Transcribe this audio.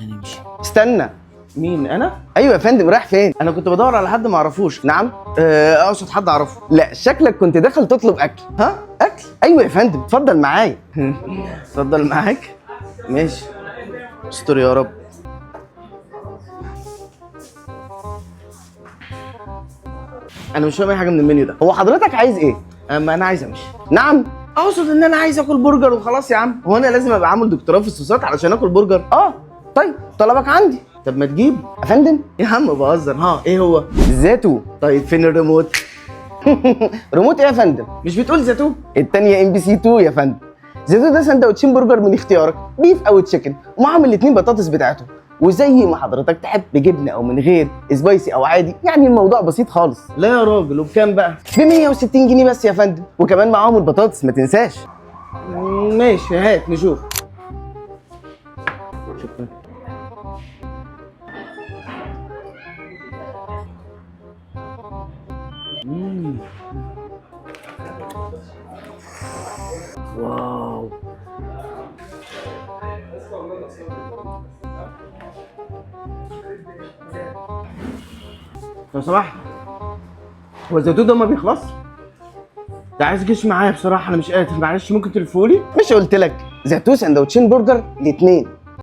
نمشي. استنى. مين انا؟ ايوه يا فندم، رايح فين؟ انا كنت بدور على حد ما اعرفوش. نعم؟ اقصد حد اعرفه. لا شكلك كنت داخل تطلب اكل. ها؟ اكل؟ ايوه يا فندم، اتفضل معايا. اتفضل معاك. ماشي. استر يا رب. انا مش فاهم اي حاجه من المنيو ده. هو حضرتك عايز ايه؟ اما انا عايز امشي. نعم؟ اقصد ان انا عايز اكل برجر وخلاص يا عم. هو انا لازم ابقى عامل دكتوراه في الصوصات علشان اكل برجر؟ طيب طلبك عندي. طب ما تجيب. يا فندم يا عم بهزر. ها ايه هو؟ زيتو. طيب فين الريموت؟ ريموت ايه يا فندم؟ مش بتقول زيتون؟ التانية ام بي سي 2 يا فندم. زيتو ده سندوتشين برجر من اختيارك، بيف او تشيكن، ومعاهم الاتنين بطاطس بتاعتهم، وزي ما حضرتك تحب بجبنه او من غير، سبايسي او عادي، يعني الموضوع بسيط خالص. لا يا راجل، وبكام بقى؟ ب 160 جنيه بس يا فندم، وكمان معاهم البطاطس ما تنساش. ماشي هات نشوف. شكرا. واو. لو سمحت، هو الزيتون ده ما بيخلص؟ ده عايز جيش معايا بصراحة، أنا مش قادر، معلش ممكن تلفولي؟ مش قلت لك زيتو سندوتشين برجر الاتنين